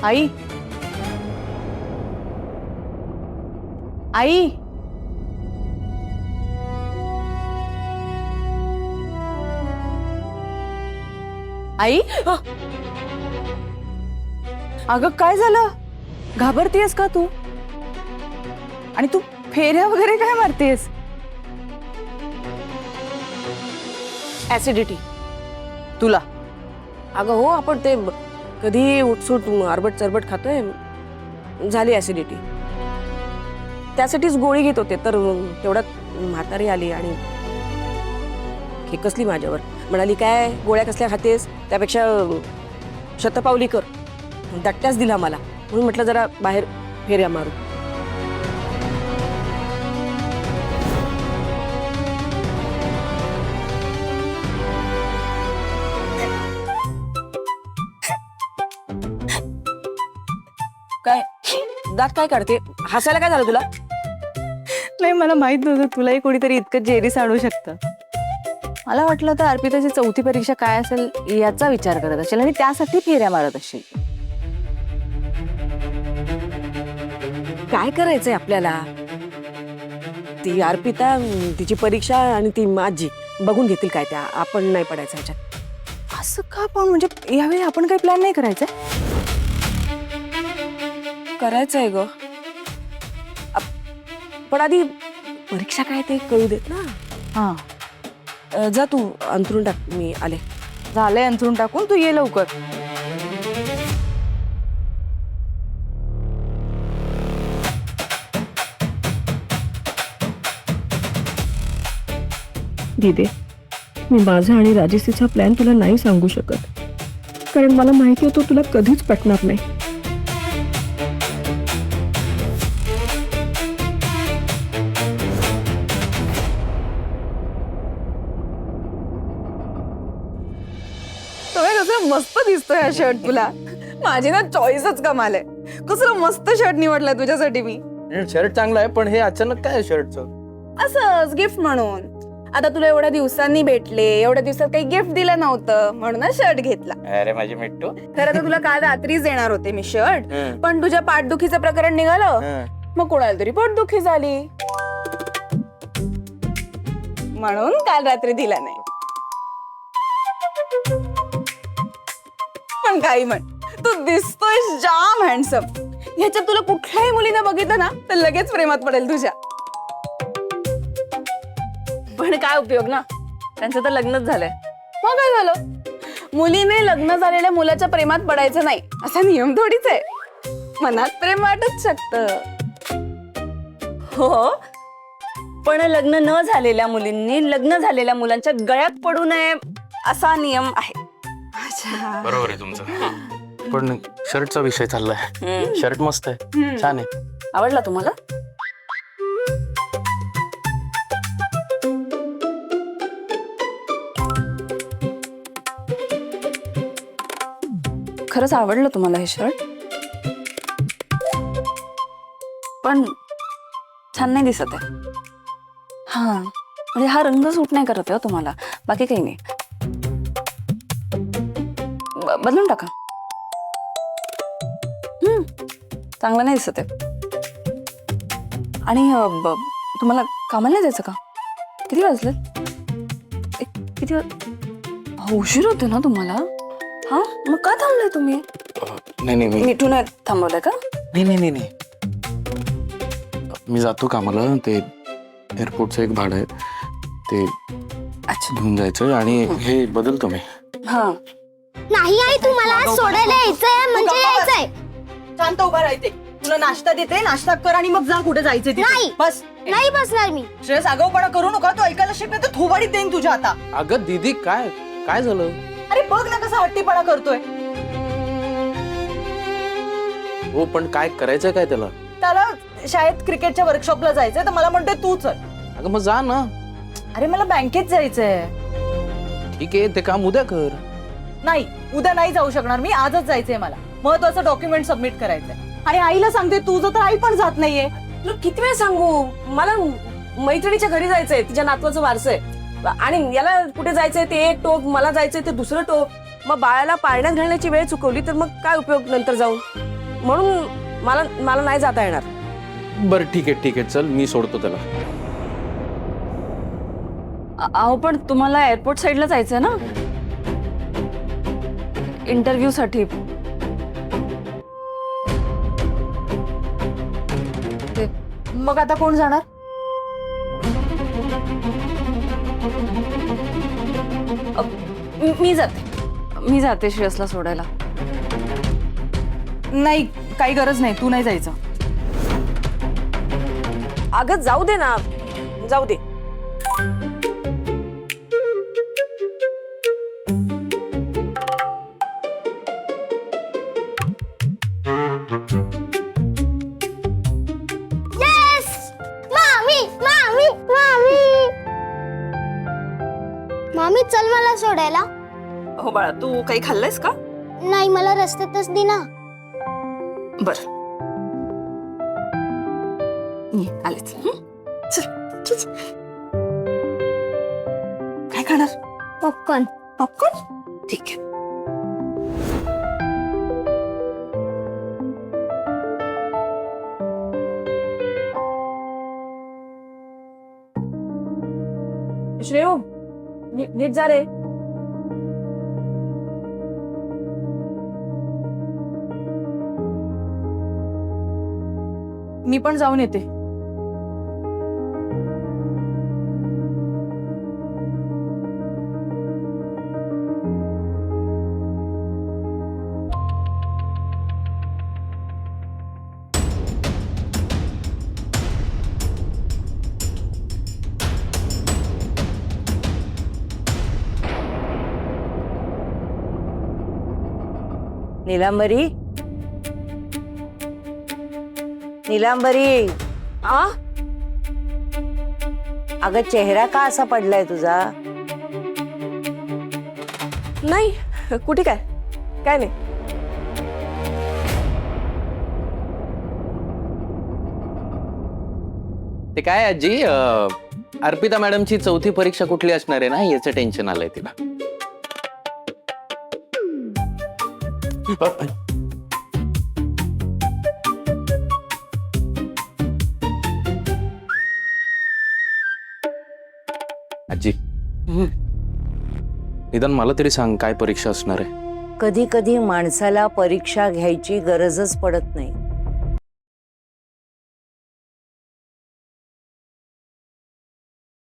आई आई आई अगं काय झालं? घाबरतेस का तू? आणि तू फेऱ्या वगैरे काय मारतेस? ऍसिडिटी. तुला अगं हो, आपण ते कधी उठसूट आरबट चरबट खातोय, झाली ऍसिडिटी. त्यासाठीच गोळी घेत होते, तर तेवढ्यात म्हातारी आली आणि खेकसली माझ्यावर. म्हणाली, काय गोळ्या कसल्या खातेस, त्यापेक्षा शतपावली कर. दट्ट्याच दिला मला. म्हणून म्हटलं जरा बाहेर फेऱ्या मारू. काय दात काय काढते? हसायला काय झालं तुला? नाही, मला माहित नव्हतं तुलाही कोणीतरी इतकं जेरीस आणू शकतं. मला वाटलं तर अर्पिताची चौथी परीक्षा काय असेल याचा विचार करत असेल आणि त्यासाठी फेऱ्या मारत असेल. काय करायचंय आपल्याला? ती अर्पिता, तिची परीक्षा आणि ती माझी बघून घेतील काय त्या. आपण नाही पडायचं ह्याच्यात. असं का पण? म्हणजे यावेळी आपण काही प्लॅन नाही करायचा? करायचंय ग, पण आधी परीक्षा काय ते कळू देत ना. हा, जा तू अंथरून टाक, मी आले. झालंय अंथरून टाकून, तू ये लवकर. दीदी, मी माझा आणि राजेसीचा प्लॅन तुला नाही सांगू शकत, कारण मला माहिती होतं तुला कधीच पटणार नाही. तुम्ही कसं मस्त दिसतोय हा शर्ट तुला. माझी ना चॉईसच कमाल आहे. कसं मस्त शर्ट निवडलाय तुझ्यासाठी मी. शर्ट चांगला आहे, पण हे अचानक काय शर्टचं? असंच गिफ्ट म्हणून. आता तुला एवढ्या दिवसांनी भेटले, एवढ्या दिवसात काही गिफ्ट दिलं नव्हतं म्हणून शर्ट घेतला. अरे माझी मिट्टू. खरं तर तुला काल रात्रीच देणार होते मी शर्ट, पण तुझ्या पाठदुखीचं प्रकरण निघालं, मग कोणाला तरी पोटदुखी झाली म्हणून काल रात्री दिला नाही. पण काही म्हण, तू दिसतोय जाम हँडसम. ह्याच्यात तुला कुठल्याही मुलीने बघितलं ना तर लगेच प्रेमात पडेल तुझ्या. पण काय उपयोग ना, त्यांचं तर लग्नच झालंय. मग काय झालं? मुलीने लग्न झालेल्या मुलाच्या प्रेमात पडायचं नाही असा नियम थोडीच आहे. मनात प्रेम वाटत शकतं. हो, पण लग्न न झालेल्या मुलींनी लग्न झालेल्या मुलांच्या गळ्यात पडू नये असा नियम आहे. अच्छा, बरोबर आहे तुमचं. पण शर्टचा विषय चाललाय. शर्ट मस्त आहे, छान आहे. आवडला तुम्हाला? खरंच आवडलं तुम्हाला हे शर्ट? पण छान नाही दिसत आहे. हा, म्हणजे हा रंग सूट नाही करत आहे तुम्हाला, बाकी काही नाही. बदलून टाका. चांगला नाही दिसत आहे. आणि तुम्हाला कामाला नाही जायचं का? किती वाजले? किती उशीर होते ना तुम्हाला? हा, मग का थांबलाय तुम्ही? नाही मिठून थांबवलंय का? नाही. मी जातो कामाला. ते एअरपोर्टचं एक भाडं आहे, ते अच्छा, घेऊन जायचं आणि हे बदलतो मी. हा. नाही आई, तू मला आज सोडायला यायचंय म्हणजे यायचंय. शांत उभा राहते. तुला नाश्ता देते, नाश्ता कर आणि मग जा कुठे जायचे. नाही. बस. नाही बसणार मी. श्रेयस, आगाऊपणा करू नका. तू ऐकायला शिकले तर थोबाडीत देईन तुझ्या आता. अगं दीदी, काय काय झालं? अरे बघ ना कसा हट्टीपणा करतोय. हो, पण काय करायचंय काय त्याला? त्याला शाळेत क्रिकेटच्या वर्कशॉपला जायचंय, तर मला म्हणतोय तू चल. अगं मग जा ना. अरे मला बँकेत जायचंय. ठीक आहे, ते काम उद्या कर. नाही, उद्या नाही जाऊ शकणार मी. आजच जायचंय मला. महत्वाचं डॉक्युमेंट सबमिट करायचंय. आणि आईला सांगते तुझं, तर आई पण जात नाहीये. तुला किती वेळ सांगू? मला मैत्रिणीच्या घरी जायचंय, तिच्या नातवाचं वारस आहे. आणि याला कुठे जायचंय ते एक टोक, मला जायचंय ते दुसरं टोक. मग बाळाला पाळण्यात घालण्याची वेळ चुकवली तर मग काय उपयोग नंतर जाऊन? म्हणून मला मला नाही जाता येणार. बरं ठीक आहे चल मी सोडतो त्याला. अहो पण तुम्हाला एअरपोर्ट साईडला जायचंय ना इंटरव्ह्यू साठी. मग आता कोण जाणार? मी जाते श्रेयसला सोडायला. नाही, काही गरज नाही, तू नाही जायचं. अगं जाऊ दे ना, जाऊ दे. येस मामी मामी मामी मामी चल मला सोडायला. हो बाळा, तू काही खाल्लंयस का? नाही मला रस्त्यातच दे ना. बर, आलेच. काय खाणार? पॉपकॉर्न. पॉपकॉर्न? ठीक आहे. श्रेयो नीट जा रे. मी पण जाऊन येते. नीलांबरी, नीलांबरी, आ अगं चेहरा का असा पडलाय तुझा? नाही कुठे काय काय नाही. ते काय आजी अर्पिता मॅडमची चौथी परीक्षा कुठली असणार आहे ना याचं टेन्शन आलंय तिला. आजी निदान मला तरी सांग काय परीक्षा असणार आहे? कधी कधी माणसाला परीक्षा घ्यायची गरजच पडत नाही.